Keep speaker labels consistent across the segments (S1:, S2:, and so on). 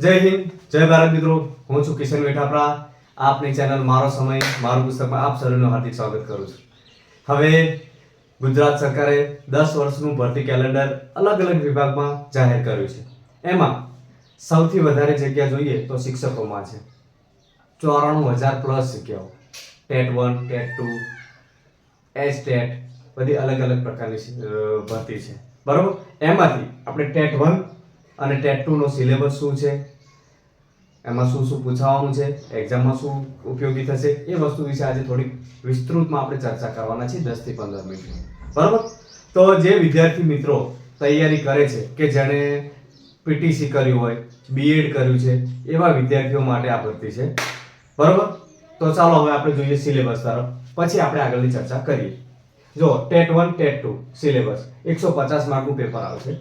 S1: જય હિન્દ, જય ભારત મિત્રો. હું છું કિશન વેઠાપરા. આપની ચેનલ મારો સમય મારું પુસ્તકમાં આપ સૌનું હાર્દિક સ્વાગત કરું છું. હવે ગુજરાત સરકારે 10 વર્ષનું ભરતી કેલેન્ડર અલગ અલગ વિભાગમાં જાહેર કર્યું છે. એમાં સૌથી વધારે જગ્યા જોઈએ તો શિક્ષકોમાં છે. 94,000 પ્લસ જગ્યાઓ. ટેટ 1, ટેટ 2, એસટેટ બધી અલગ અલગ પ્રકારની ભરતી છે. બરોબર, એમાંથી આપણે ટેટ 1 અને ટેટ 2 નો સિલેબસ શું છે, એમાં શું શું પૂછાવાનું છે, એક્ઝામમાં શું ઉપયોગી થશે, એ વસ્તુ વિશે આજે થોડી વિસ્તૃતમાં આપણે ચર્ચા કરવાના છે 10 થી 15 મિનિટ. બરાબર, તો જે વિદ્યાર્થી મિત્રો તૈયારી કરે છે કે જેણે પીટીસી કર્યું હોય, બીએડ કર્યું છે, એવા વિદ્યાર્થીઓ માટે આ ભરતી છે. બરાબર, તો ચાલો હવે આપણે જોઈએ સિલેબસ તરફ, પછી આપણે આગળની ચર્ચા કરીએ. જો ટેટ 1 ટેટ 2 સિલેબસ 150 માર્કનું પેપર આવશે.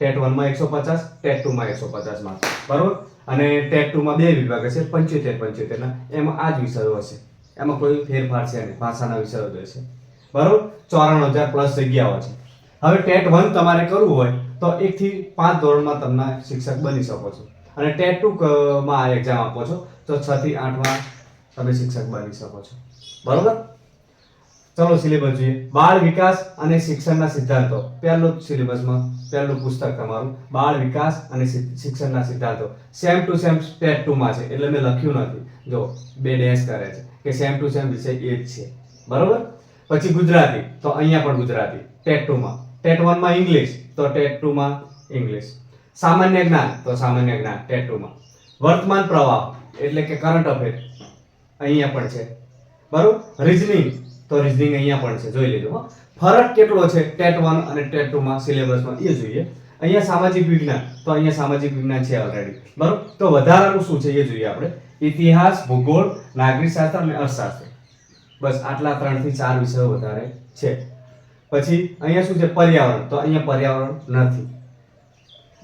S1: ટેટ 1 માં 150, ટેટ 2 માં 150 માર્ક. બરાબર, અને ટેટ 2 માં બે વિભાગ હશે, 75 ના. એમાં આ જ વિષયો હશે, એમાં કોઈ ફેરફાર છે નહીં, ભાષાના વિષયો જ હશે. બરાબર, 94,000 પ્લસ જગ્યાઓ છે. હવે ટેટ 1 તમારે કરવું હોય તો 1 થી 5 ધોરણમાં તમને શિક્ષક બની શકો છો, અને ટેટ 2 માં આ એક્ઝામ આપો છો તો 6 થી 8 માં તમે શિક્ષક બની શકો છો. બરાબર, ચલો સિલેબસ જોઈએ. બાળ વિકાસ અને શિક્ષણના સિદ્ધાંતો, પહેલું સિલેબસમાં પહેલું પુસ્તક તમારું બાળ વિકાસ અને શિક્ષણના સિદ્ધાંતો. સેમ ટુ સેમ ટેટ 2 માં છે, એટલે મેં લખ્યું નથી. જો બે ડેશ કરે છે કે સેમ ટુ સેમ વિષય એ જ છે. બરોબર, પછી ગુજરાતી, તો અહીંયા પણ ગુજરાતી ટેટ 2 માં. ટેટ 1 માં ઇંગ્લિશ, તો ટેટ 2 માં ઇંગ્લિશ. સામાન્ય જ્ઞાન, તો સામાન્ય જ્ઞાન ટેટ 2 માં. વર્તમાન પ્રવાહ એટલે કે કરંટ અફેર અહીંયા પણ છે. બરોબર, રીઝનિંગ, તો રીઝનિંગ અહીંયા પણ છે, જોઈ લેજો. ફરક કેટલો છે ટેટ 1 અને ટેટ 2 માં સિલેબસમાં એ જોઈએ. અહીંયા સામાજિક વિજ્ઞાન, તો અહીંયા સામાજિક વિજ્ઞાન છે ઓલરેડી. બરોબર, તો વધારાનું શું છે એ જોઈએ આપણે. ઇતિહાસ, ભૂગોળ, નાગરિક શાસ્ત્ર અને અર્થશાસ્ત્ર. બસ આટલા 3 થી 4 વિષયો વધારે છે. પછી અહીંયા શું છે, પર્યાવરણ, તો અહીંયા પર્યાવરણ નથી.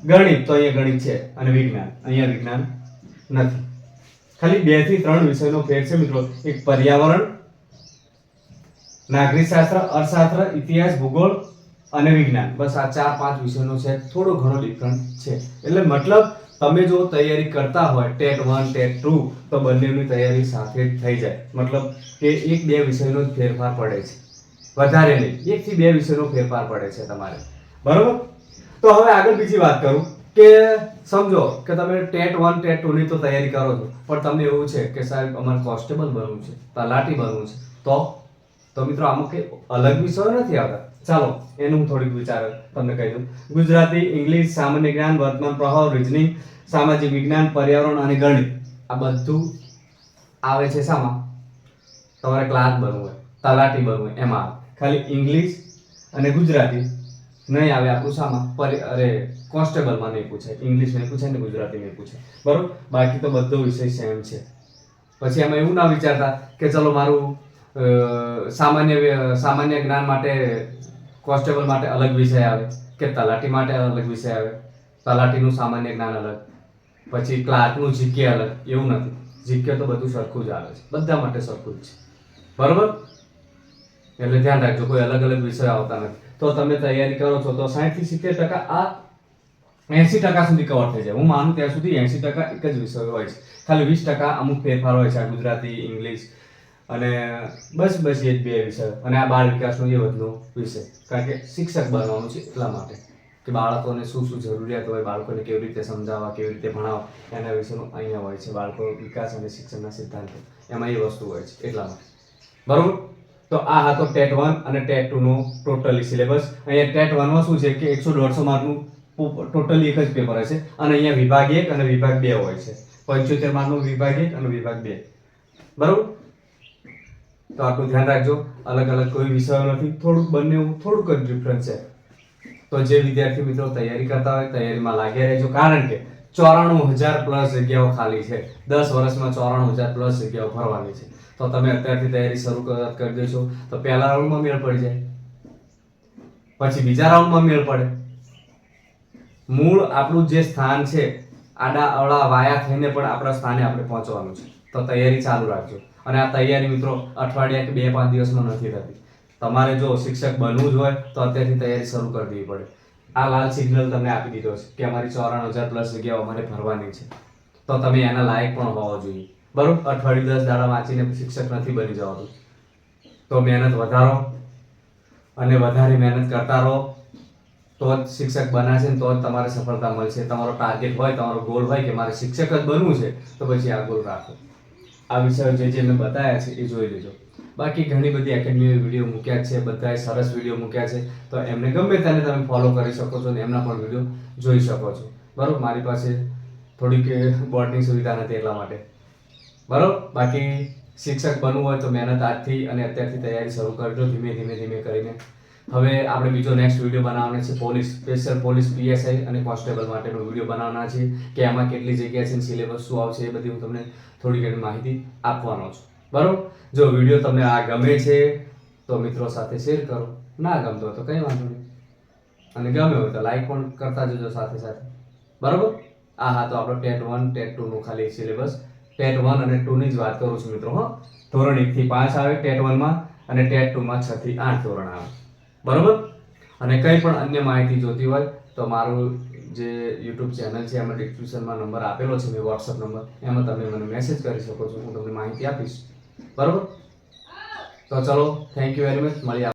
S1: ગણિત, તો અહીંયા ગણિત છે, અને વિજ્ઞાન, અહીંયા વિજ્ઞાન નથી. ખાલી 2 થી 3 વિષયનો ફેર છે મિત્રો. એક પર્યાવરણ, નાગરિક શાસ્ત્ર, અર્થશાસ્ત્ર, ઇતિહાસ, ભૂગોળ અને વિજ્ઞાન. બસ આ 4-5 વિષયનો છે, થોડો ઘણો ડિફરન્ટ છે. એટલે મતલબ તમે જો તૈયારી કરતા હોય ટેટ 1 ટેટ 2, તો બંનેની તૈયારી સાથે જ થઈ જાય. મતલબ કે 1-2 વિષયનો જ ફેરફાર પડે છે, વધારે નહીં. 1 થી 2 વિષયનો ફેરફાર પડે છે તમારે. બરોબર, તો હવે આગળ બીજી વાત કરું કે સમજો કે તમે ટેટ 1 ટેટ 2 ની તો તૈયારી કરો છો, પણ તમને એવું છે કે સાહેબ અમારે કોન્સ્ટેબલ બનવું છે, તલાટી બનવું છે, તો મિત્રો આમાં કઈ અલગ વિષયો નથી આવતા. ચાલો એનું હું થોડીક વિચાર તમને કહી દઉં. ગુજરાતી, ઇંગ્લિશ, સામાન્ય જ્ઞાન, વર્તમાન પ્રવાહ, રીઝનિંગ, સામાજિક વિજ્ઞાન, પર્યાવરણ અને ગણિત, આ બધું આવે છે શામાં? તમારે ક્લાર્ક બનવું હોય, તલાટી બનવું હોય, એમાં આવે. ખાલી ઇંગ્લિશ અને ગુજરાતી નહીં આવે આપણું શામાં? કોન્સ્ટેબલમાં નહીં પૂછાય, ઇંગ્લિશ નહીં પૂછાય ને ગુજરાતી નહીં પૂછાય. બરોબર, બાકી તો બધો વિષય સેમ છે. પછી એમાં એવું ના વિચારતા કે ચલો મારું સામાન્ય જ્ઞાન માટે કોન્સ્ટેબલ માટે અલગ વિષય આવે, કે તલાટી માટે અલગ વિષય આવે, તલાટીનું સામાન્ય જ્ઞાન અલગ, પછી ક્લાર્કનું જીકે અલગ. એવું નથી, જીકે તો બધું સરખું જ આવે છે, બધા માટે સરખું જ છે. બરોબર, એટલે ધ્યાન રાખજો, કોઈ અલગ અલગ વિષય આવતા નથી. તો તમે તૈયારી કરો છો તો 60 થી 70% આ 80% સુધી કવર થઈ જાય. હું માનું ત્યાં સુધી 80% એક જ વિષય હોય છે, ખાલી 20% અમુક ફેરફાર હોય છે, ગુજરાતી, ઇંગ્લિશ અને બસ એ જ 2 વિષય. અને આ બાળ વિકાસનો એ વધનો વિષય, કારણ કે શિક્ષક બનવાનું છે એટલા માટે, કે બાળકોને શું શું જરૂરિયાત હોય, બાળકોને કેવી રીતે સમજાવવા, કેવી રીતે ભણાવવા, એના વિશેનું અહીંયા હોય છે. બાળકો વિકાસ અને શિક્ષણના સિદ્ધાંતો, એમાં એ વસ્તુ હોય છે એટલા માટે. બરોબર, તો આ હતો ટેટ 1 અને ટેટ 2 નો ટોટલી સિલેબસ. અહીંયા ટેટ 1 માં શું છે કે 100-150 માર્કનું ટોટલી એક જ પેપર હશે, અને અહીંયા વિભાગ 1 અને વિભાગ 2 હોય છે. 75 માર્કનું વિભાગ 1 અને વિભાગ 2. બરોબર, તો આટલું ધ્યાન રાખજો. અલગ અલગ કોઈ વિષયો નથી, થોડુંક જ ડિફરન્સ છે. તો જે વિદ્યાર્થી મિત્રો તૈયારી કરતા હોય તૈયારીમાં લાગ્યા રહેજો, કારણ કે 94,000 પ્લસ જગ્યાઓ ખાલી છે. 10 વર્ષમાં 94,000 પ્લસ જગ્યાઓ ભરવાની છે. તો તમે અત્યારથી તૈયારી શરૂ કરી દેશો તો પહેલા રાઉન્ડમાં મેળ પડી જાય, પછી બીજા રાઉન્ડમાં મેળ પડે. મૂળ આપણું જે સ્થાન છે, આડા અવળા વાયા થઈને પણ આપણા સ્થાને આપણે પહોંચવાનું છે. તો તૈયારી ચાલુ રાખજો. અને આ તૈયારી મિત્રો અઠવાડિયા કે 2-5 દિવસમાં નથી થતી. તમારે જો શિક્ષક બનવું જ હોય તો અત્યારથી તૈયારી શરૂ કરી દેવી પડે. આ લાલ સિગ્નલ તમને આપી દીધો છે કે અમારી 94,000 પ્લસ જગ્યાઓ અમારે ભરવાની છે, તો તમે એના લાયક પણ હોવા જોઈએ. બરોબર, અઠવાડિયું 10 દાડા વાંચીને શિક્ષક નથી બની જવાતું. તો મહેનત વધારો અને વધારે મહેનત કરતા રહો, તો જ શિક્ષક બનાશે ને તો જ તમારે સફળતા મળશે. તમારો ટાર્ગેટ હોય, તમારો ગોલ હોય કે મારે શિક્ષક જ બનવું છે, તો પછી આ ગોલ રાખો. આ વિષયો જે મેં બતાવ્યા છે એ જોઈ લેજો. બાકી ઘણી બધી એકેડમીએ વિડીયો મૂક્યા છે, બધાએ સરસ વિડીયો મૂક્યા છે, તો એમને ગમે તેને તમે ફોલો કરી શકો છો અને એમના પણ વિડીયો જોઈ શકો છો. બરાબર, મારી પાસે થોડીક બોર્ડની સુવિધા નથી એટલા માટે. બરાબર, બાકી શિક્ષક બનવું હોય તો મહેનત આજથી અને અત્યારથી તૈયારી શરૂ કરજો, ધીમે કરીને. હવે આપણે બીજો નેક્સ્ટ વિડીયો બનાવવાનો છે પોલીસ, સ્પેશિયલ પોલીસ પીએસઆઈ અને કોન્સ્ટેબલ માટેનો વિડીયો બનાવવાના છે કે એમાં કેટલી જગ્યા છે, સિલેબસ શું આવશે, એ બધી હું તમને થોડી ઘણી માહિતી આપવાનો છું. બરાબર, જો વિડીયો તમને આ ગમે છે તો મિત્રો સાથે શેર કરો, ના ગમતો હોય તો કંઈ વાંધો નહીં, અને ગમે હોય તો લાઈક પણ કરતા જજો સાથે સાથે. બરાબર, હા, તો આપણો ટેટ 1 ટેટ 2 નું ખાલી સિલેબસ, ટેટ 1 અને 2 ની જ વાત કરું છું મિત્રો. હા, ધોરણ 1 થી 5 આવે ટેટ 1 માં અને ટેટ 2 માં 6 થી 8 ધોરણ આવે. બરાબર, અને કંઈ પણ અન્ય માહિતી જોતી હોય તો મારું જે યુટ્યુબ ચેનલ છે એમાં ડિસ્ક્રિપ્શનમાં નંબર આપેલો છે, મેં વોટ્સઅપ નંબર, એમાં તમે મને મેસેજ કરી શકો છો, હું તમને માહિતી આપીશ. બરાબર, તો ચલો, થેન્ક યુ વેરી મચ, મળીએ.